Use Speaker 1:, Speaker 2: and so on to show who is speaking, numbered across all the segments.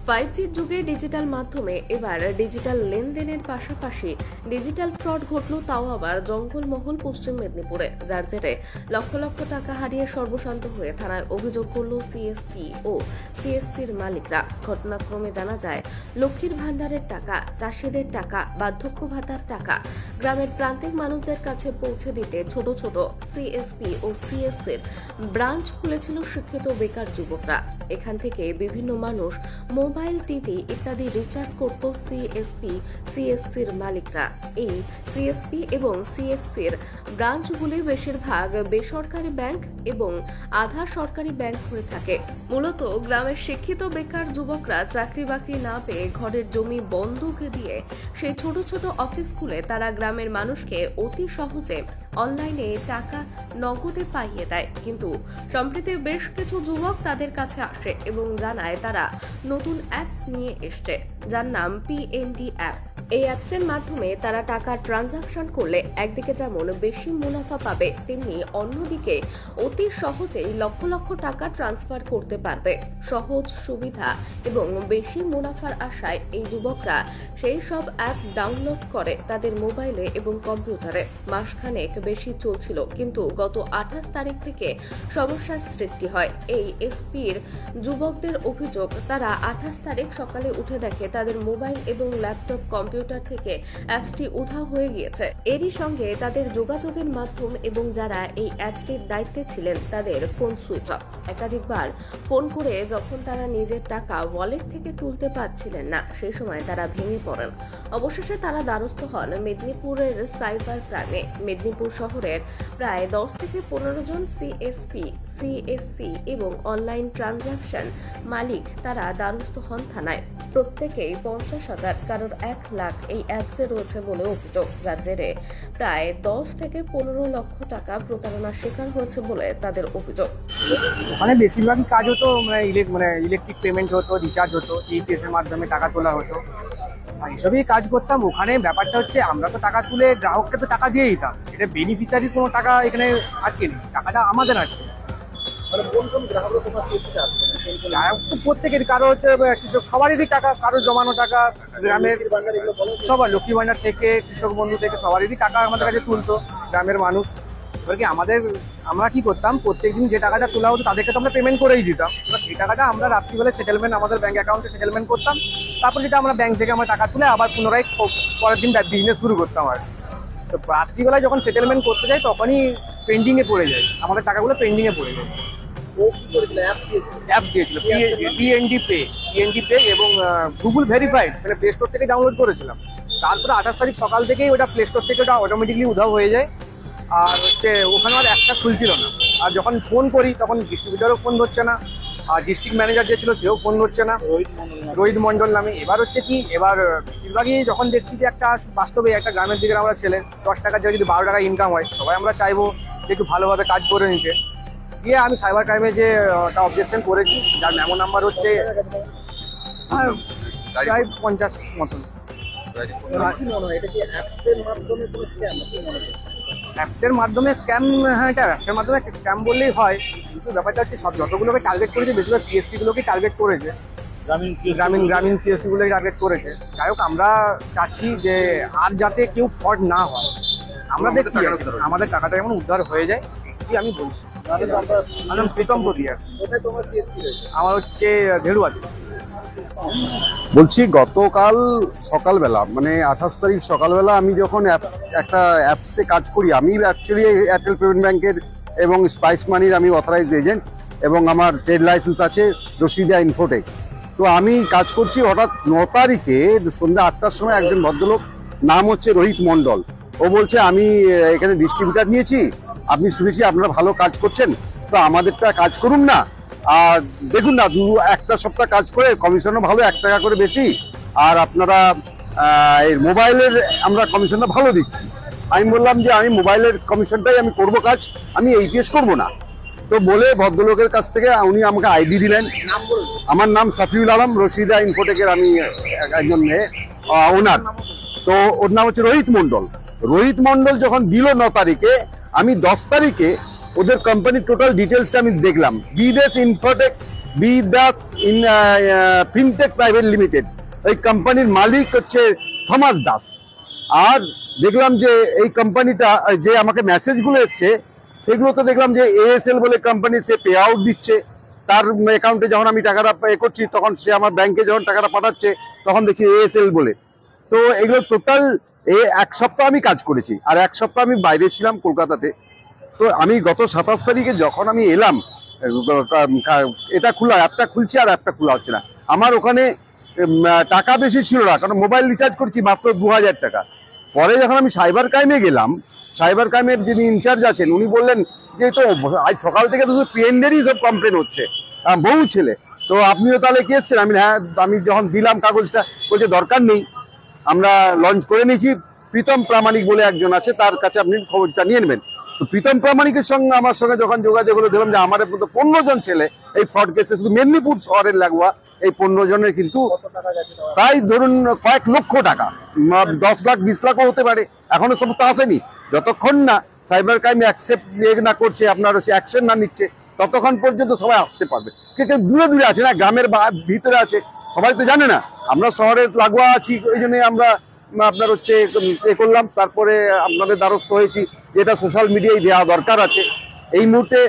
Speaker 1: 5G যুগে digital মাধ্যমে এবার ডিজিটাল লেনদেনের পাশাপাশি ডিজিটাল ফ্রড ঘটল, তাও আবার জঙ্গলমহল পশ্চিম মেদিনীপুরে, যার জেরে লক্ষ লক্ষ টাকা হারিয়ে সর্বশান্ত হয়ে থানায় অভিযোগ করল সিএসপি ও সিএসসির মালিকরা। ঘটনাক্রমে জানা যায়, লক্ষ্মীর ভাণ্ডারের টাকা, চাষিদের টাকা, বার্ধক্য ভাতার টাকা গ্রামের প্রান্তিক মানুষদের কাছে পৌঁছে দিতে ছোট ছোট সিএসপি ও সিএসসির ব্রাঞ্চ খুলেছিল শিক্ষিত বেকার যুবকরা। এখান থেকে বিভিন্ন মানুষ মোবাইল, টিভি ইত্যাদি রিচার্জ করত সিএসপি সিএসসির মালিকরা। এই সিএসপি এবং সিএসসির ব্রাঞ্চগুলি বেশিরভাগ বেসরকারি ব্যাংক এবং আধা সরকারি ব্যাংক হয়ে থাকে। মূলত গ্রামের শিক্ষিত বেকার যুবকরা চাকরি বাকরি না পেয়ে ঘরের জমি বন্ধক দিয়ে সেই ছোট ছোট অফিস খুলে তারা গ্রামের মানুষকে অতি সহজে অনলাইনে টাকা নগদে পাইয়ে দেয়। কিন্তু সম্প্রতি বেশ কিছু যুবক তাদের কাছে আসে এবং জানায় তারা নতুন অ্যাপস নিয়ে এসছে, যার নাম পিএনডি অ্যাপ। এই অ্যাপসের মাধ্যমে তারা টাকা ট্রানজাকশন করলে একদিকে যেমন বেশি মুনাফা পাবে, তেমনি অন্যদিকে অতি সহজেই লক্ষ লক্ষ টাকা ট্রান্সফার করতে পারবে। সহজ সুবিধা এবং বেশি মুনাফার আশায় এই যুবকরা সেই সব অ্যাপস ডাউনলোড করে তাদের মোবাইলে এবং কম্পিউটারে। মাসখানেক বেশি চলছিল, কিন্তু গত 28 তারিখ থেকে সমস্যার সৃষ্টি হয়। এই এসপির যুবকদের অভিযোগ, তারা 28 তারিখ সকালে উঠে দেখে তাদের মোবাইল এবং ল্যাপটপ কম্পিউটার থেকে অ্যাপসটি উধাও হয়ে গিয়েছে। এরই সঙ্গে তাদের যোগাযোগের মাধ্যম এবং যারা এই অ্যাপসটির দায়িত্বে ছিলেন তাদের ফোন সুইচ অফ। একাধিকবার ফোন করে যখন তারা নিজের টাকা ওয়ালেট থেকে তুলতে পারছিলেন না, সেই সময় তারা ভেঙে পড়েন। অবশেষে তারা দ্বারস্থ হন মেদিনীপুরের সাইবার ক্রাইমে। মেদিনীপুর শহরের প্রায় 10 থেকে 15 জন সিএসপি, সিএসসি এবং অনলাইন ট্রানজাকশন মালিক তারা দ্বারস্থ হন থানায়। প্রত্যেকেই 50,000, কারোর 1 লাখ এই অ্যাপসে রয়েছে বলে অভিযোগ, যার জেরে প্রায় 10 থেকে 15 লক্ষ টাকা প্রতারণার শিকার হয়েছে বলে তাদের অভিযোগ।
Speaker 2: ওখানে বেশিরভাগই কাজ হতো, ইলেকট্রিক পেমেন্ট হতো, রিচার্জ হতো, ইপিএস এর মাধ্যমে টাকা তোলা হতো, আর এসবই কাজ করতাম। ওখানে ব্যাপারটা হচ্ছে, আমরা তো টাকা তুলে গ্রাহককে তো টাকা দিয়ে দিতাম, এটা বেনিফিশিয়ারির কোনো টাকা এখানে আটকে নেই, টাকাটা আমাদের আটকে। প্রত্যেকের, কারো হচ্ছে কৃষক, সবারই টাকা, কারো জমানো টাকা, গ্রামের সবার লক্ষ্মী ভাণ্ডার থেকে, কৃষক বন্ধু থেকে সবারই টাকা আমাদের কাছে তুলতো গ্রামের মানুষ। এবার কি আমরা কি করতাম, প্রত্যেকদিন যে টাকাটা তোলা হতো তাদেরকে তো আমরা পেমেন্ট করেই দিতাম। এবার সেই টাকাটা আমরা রাত্রিবেলায় সেটেলমেন্ট, আমাদের ব্যাংক অ্যাকাউন্টে সেটেলমেন্ট করতাম। তারপর যেটা আমরা ব্যাংক থেকে আমরা টাকা তুলে আবার পুনরায় পরের দিন বিজনেস শুরু করতাম। আর তো রাত্রিবেলায় যখন সেটেলমেন্ট করতে যাই তখনই পেন্ডিংয়ে পড়ে যায়, আমাদের টাকাগুলো পেন্ডিংয়ে পড়ে যায়। অ্যাপস দিয়েছিল পিএনডি পে এবং গুগল ভেরিফাইড, মানে প্লে স্টোর থেকে ডাউনলোড করেছিলাম। তারপরে 28 তারিখ সকাল থেকেই ওটা প্লে স্টোর থেকে ওটা অটোমেটিকলি উধাও হয়ে যায়। আর হচ্ছে ওখানে আর একটা খুলছিল না। আর যখন ফোন করি তখন ডিস্ট্রিবিউটারও ফোন ধরছে না, আর ডিস্ট্রিক্ট ম্যানেজার যে ছিল সেও ফোন ধরছে না, রোহিত মন্ডল নামে। এবার হচ্ছে কি, এবার বেশিরভাগই যখন দেখছি যে একটা বাস্তবে একটা গ্রামের দিকে আমরা ছেলে 10 টাকার জায়গায় যদি 12 টাকা ইনকাম হয়, সবাই আমরা চাইবো যে একটু ভালোভাবে কাজ করে নিতে। গিয়ে আমি সাইবার ক্রাইমে যে অবজেকশন করেছি, যার মেমো নাম্বার হচ্ছে প্রায় 50 মতন। অ্যাপসের মাধ্যমে স্ক্যাম? হ্যাঁ, এটা অ্যাপসের মাধ্যমে স্ক্যাম বললেই হয়, কিন্তু ব্যাপারটা হচ্ছে সব যতগুলোকে টার্গেট করেছে বেশিরভাগ সিএসপি গুলোকে টার্গেট করেছে, গ্রামীণ সিএসপি গুলোকে টার্গেট করেছে। যাই হোক, আমরা চাচ্ছি যে আর যাতে কেউ ফ্রড না হয়, আমরা দেখছি আমাদের টাকাটা যেমন উদ্ধার হয়ে যায়, এটি আমি বলছি। আমার নাম প্রীতম প্রদিয়ার, আমার হচ্ছে ধেড়ুয়াতে।
Speaker 3: বলছি, গতকাল সকালবেলা, মানে 28 তারিখ সকালবেলা আমি যখন একটা অ্যাপসে কাজ করি, আমি অ্যাকচুয়ালি এয়ারটেল পেমেন্ট ব্যাংকের এবং স্পাইস মানির আমি অথরাইজড এজেন্ট, এবং আমার ট্রেড লাইসেন্স আছে রশিদা ইনফোটেক। তো আমি কাজ করছি, হঠাৎ 9 তারিখে সন্ধ্যা 8টার সময় একজন ভদ্রলোক, নাম হচ্ছে রোহিত মন্ডল, ও বলছে আমি এখানে ডিস্ট্রিবিউটার নিয়েছি, আপনি শুনেছি আপনারা ভালো কাজ করছেন, তো আমাদেরটা কাজ করুন না। আর দেখুন না, একটা সপ্তাহ কাজ করে কমিশনও ভালো, 1 টাকা করে বেশি, আর আপনারা এই মোবাইলের আমরা কমিশনটা ভালো দিচ্ছি। আমি বললাম যে আমি মোবাইলের কমিশনটাই আমি করব কাজ, আমি এইপিএস করব না। তো বলে ভদ্রলোকের কাছ থেকে উনি আমাকে আইডি দিলেন। আমার নাম সাফিউল আলম, রশিদা ইনফোটেকের আমি একজন ওনার। তো ওর নাম হচ্ছে রোহিত মন্ডল। রোহিত মন্ডল যখন দিল 9 তারিখে, আমি 10 তারিখে ওদের কোম্পানির টোটাল ডিটেলসটা আমি দেখলাম। বিদেশ ইনফোটেক বি দাস ইন ফিনটেক প্রাইভেট লিমিটেড, এই কোম্পানির মালিক হচ্ছে থমাস দাস। আর দেখলাম যে এই কোম্পানিটা যে আমাকে মেসেজগুলো এসছে সেগুলোতে দেখলাম যে এএসএল বলে কোম্পানি, সে পে আউট দিচ্ছে তার অ্যাকাউন্টে। যখন আমি টাকাটা পে করছি তখন সে আমার ব্যাংকে যখন টাকাটা পাঠাচ্ছে তখন দেখছি এএসএল বলে। তো এগুলো টোটাল এক সপ্তাহ আমি কাজ করেছি, আর এক সপ্তাহ আমি বাইরে ছিলাম কলকাতাতে। তো আমি গত 27 তারিখে যখন আমি এলাম, এটা খোলা, অ্যাপটা খুলছি আর অ্যাপটা খোলা হচ্ছে না। আমার ওখানে টাকা বেশি ছিল না, কারণ মোবাইল রিচার্জ করছি মাত্র 2000 টাকা। পরে যখন আমি সাইবার ক্রাইমে গেলাম, সাইবার ক্রাইমের যিনি ইনচার্জ আছেন উনি বললেন যে তো আজ সকাল থেকে তো শুধু পিএনডেরই সব কমপ্লেন হচ্ছে, বহু ছেলে। তো আপনিও তাহলে কি এসছেন? আমি হ্যাঁ, আমি যখন দিলাম কাগজটা বলছে দরকার নেই, আমরা লঞ্চ করে নিয়েছি। প্রীতম প্রামাণিক বলে একজন আছে, তার কাছে আপনি খবরটা নিয়ে নেবেন। তো প্রীতম প্রামাণিকের সঙ্গে আমার সঙ্গে যখন যোগাযোগ হলো, দেখলাম যে আমার মতো 15 জন ছেলে এই ফ্রড কেসে, শুধু মেদিনীপুর শহরের লাগোয়া এই 15 জনের কিন্তু প্রায় ধরুন কয়েক লক্ষ টাকা, 10 লাখ 20 লাখও হতে পারে। এখনো সব তো আসেনি। যতক্ষণ না সাইবার ক্রাইম অ্যাকসেপ্ট না করছে, আপনার অ্যাকশন না নিচ্ছে, ততক্ষণ পর্যন্ত সবাই আসতে পারবে। কেউ দূরে দূরে আছে না, গ্রামের ভিতরে আছে, সবাই তো জানে না। আমরা শহরের লাগোয়া আছি, ওই জন্য আমরা আপনার হচ্ছে এ করলাম। তারপরে আপনাদের দ্বারস্থ হয়েছি, যেটা সোশ্যাল মিডিয়ায় দেওয়া দরকার আছে। এই মুহূর্তে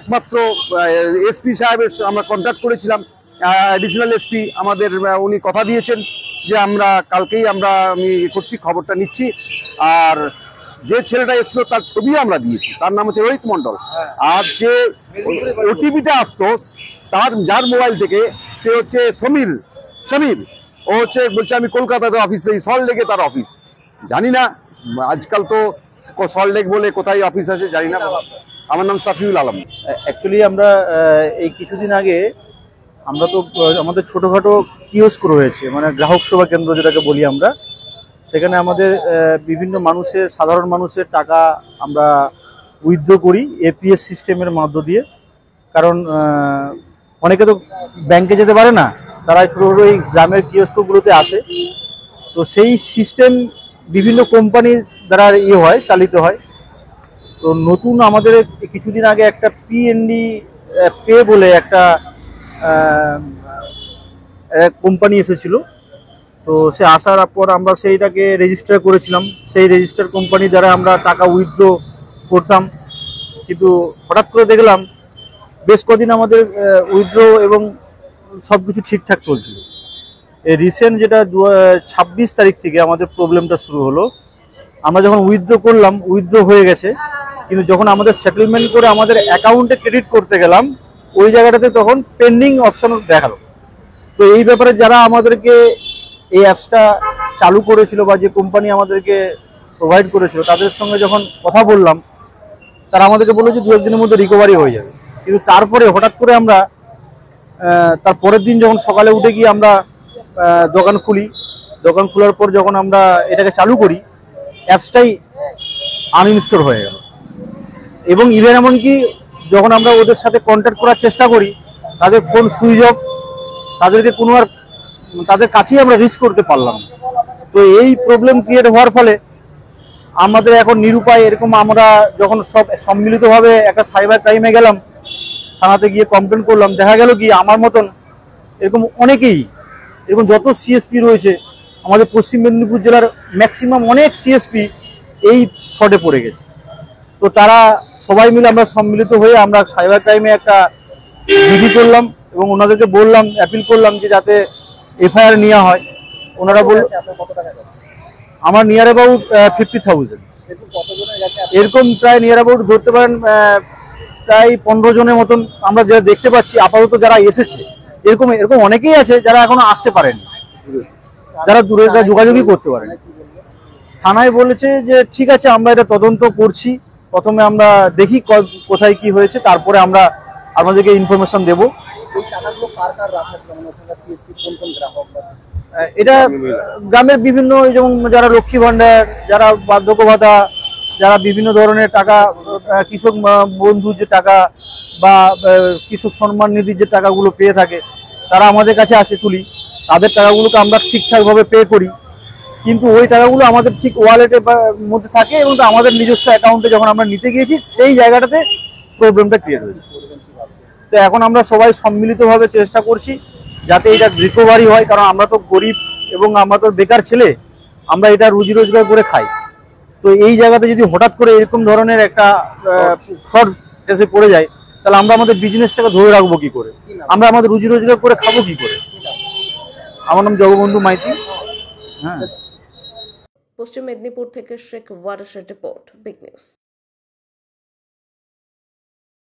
Speaker 3: একমাত্র এসপি সাহেবের আমরা কন্ট্যাক্ট করেছিলাম, অ্যাডিশনাল এসপি আমাদের, উনি কথা দিয়েছেন যে আমরা কালকেই আমি করছি, খবরটা নিচ্ছি। আর যে ছেলেটা এসেছিল তার ছবিও আমরা দিয়েছি, তার নাম হচ্ছে রোহিত মন্ডল। আর যে ওটিপিটা আসতো যার মোবাইল থেকে, সে হচ্ছে সমীর। ও হচ্ছে বলছে আমি কলকাতাতে অফিস নেই, সল্টলেকে তার অফিস। জানি না, আজকাল তো সল্টলেক বলে কোথায় অফিস আছে জানি না। আমার নাম সাফিউল আলম।
Speaker 4: অ্যাকচুয়ালি আমরা এই কিছুদিন আগে আমরা তো আমাদের ছোটোখাটো কিওস্ক রয়েছে, মানে গ্রাহক সেবা কেন্দ্র যেটাকে বলি আমরা। সেখানে আমাদের বিভিন্ন মানুষের, সাধারণ মানুষের টাকা আমরা উইথড্র করি এপিএস সিস্টেমের মধ্য দিয়ে। কারণ অনেকে তো ব্যাংকে যেতে পারে না, তারা ছোটো ছোটো এই গ্রামের কিওস্কগুলোতে আসে। তো সেই সিস্টেম বিভিন্ন কোম্পানির দ্বারা হয়, চালিত হয়। তো নতুন আমাদের কিছুদিন আগে একটা পিএনডি পে বলে একটা কোম্পানি এসেছিল। তো সে আসার পর আমরা সেইটাকে রেজিস্টার করেছিলাম। সেই রেজিস্টার কোম্পানি দ্বারা আমরা টাকা উইথড্র করতাম। কিন্তু হঠাৎ করে দেখলাম বেশ কদিন আমাদের উইথড্র এবং সব কিছু ঠিকঠাক চলছিল। এই রিসেন্ট যেটা 26 তারিখ থেকে আমাদের প্রবলেমটা শুরু হলো। আমরা যখন উইথড্র করলাম, উইথড্র হয়ে গেছে, কিন্তু যখন আমাদের সেটেলমেন্ট করে আমাদের অ্যাকাউন্টে ক্রেডিট করতে গেলাম, ওই জায়গাটাতে তখন পেন্ডিং অপশন দেখালো। তো এই ব্যাপারে যারা আমাদেরকে এই অ্যাপসটা চালু করেছিল বা যে কোম্পানি আমাদেরকে প্রোভাইড করেছিল, তাদের সঙ্গে যখন কথা বললাম, তারা আমাদেরকে বললো যে 2-1 দিনের মধ্যে রিকভারি হয়ে যাবে। কিন্তু তারপরে হঠাৎ করে আমরা তার পরের দিন যখন সকালে উঠে গিয়ে আমরা দোকান খুলি, দোকান খোলার পর যখন আমরা এটাকে চালু করি, অ্যাপসটাই আনইনস্টল হয়ে গেল। এবং ইভেন এমনকি যখন আমরা ওদের সাথে কন্ট্যাক্ট করার চেষ্টা করি, তাদের ফোন সুইচ অফ, তাদেরকে কোনো আর তাদের কাছেই আমরা রিচ করতে পারলাম না। তো এই প্রবলেম ক্রিয়েট হওয়ার ফলে আমাদের এখন নিরুপায়। এরকম আমরা যখন সব সম্মিলিতভাবে একটা সাইবার ক্রাইমে গেলাম, থানাতে গিয়ে কমপ্লেন করলাম, দেখা গেল কি আমার মতন এরকম অনেকেই, এরকম যত সিএসপি রয়েছে আমাদের পশ্চিম মেদিনীপুর জেলার ম্যাক্সিমাম অনেক সিএসপি এই ফ্রডে পড়ে গেছে। তো তারা সবাই মিলে আমরা সম্মিলিত হয়ে আমরা সাইবার ক্রাইমে একটা জিডি করলাম এবং ওনাদেরকে বললাম, অ্যাপিল করলাম যে যাতে এফআইআর নেওয়া হয়। ওনারা বলল আমার নিয়ার অ্যাবাউট 50,000, এরকম প্রায় নিয়ার অ্যাবাউট ধরতে পারেন প্রায় 15 জনের মতন আমরা যারা দেখতে পাচ্ছি আপাতত যারা এসেছে। এরকম অনেকেই আছে যারা এখনো আসতে পারেনি, যারা দূরে যোগাযোগই করতে পারেন। থানায় বলেছে যে ঠিক আছে, আমরা এটা তদন্ত করছি, প্রথমে আমরা দেখি কোথায় কি হয়েছে, তারপরে আমরা আপনাদেরকে ইনফরমেশন দেব। এটা গ্রামের বিভিন্ন, যেমন যারা লক্ষ্মী ভান্ডার, যারা বার্ধক্য ভাতা, যারা বিভিন্ন ধরনের টাকা, কৃষক বন্ধুর যে টাকা বা কৃষক সম্মান নিধির যে টাকাগুলো পেয়ে থাকে, তারা আমাদের কাছে আসে, তুলি, তাদের টাকাগুলোকে আমরা ঠিকঠাকভাবে পে করি। কিন্তু ওই টাকাগুলো আমাদের ঠিক ওয়ালেটের মধ্যে থাকে এবং আমাদের নিজস্ব অ্যাকাউন্টে যখন আমরা নিতে গিয়েছি সেই জায়গাটাতে প্রবলেমটা ক্রিয়েট হয়েছে। তো তো এখন আমরা সবাই সম্মিলিতভাবে চেষ্টা করছি যাতে এটা রিকভারি হয়, কারণ আমরা তো গরিব এবং আমরা তো বেকার ছেলে, আমরা এটা রুজি রোজগার করে খাই। তো এই জায়গাতে যদি হঠাৎ করে এরকম ধরনের একটা ফ্রড এসে পড়ে যায়, তাহলে আমরা আমাদের বিজনেসটাকে ধরে রাখবো কি করে, আমরা আমাদের রুজি রোজগার করে খাবো কি করে। আমার নাম জগবন্ধু মাইতি। হ্যাঁ,
Speaker 1: পশ্চিম মেদিনীপুর থেকে শেখ ওয়ারশের রিপোর্ট, বিগ নিউজ।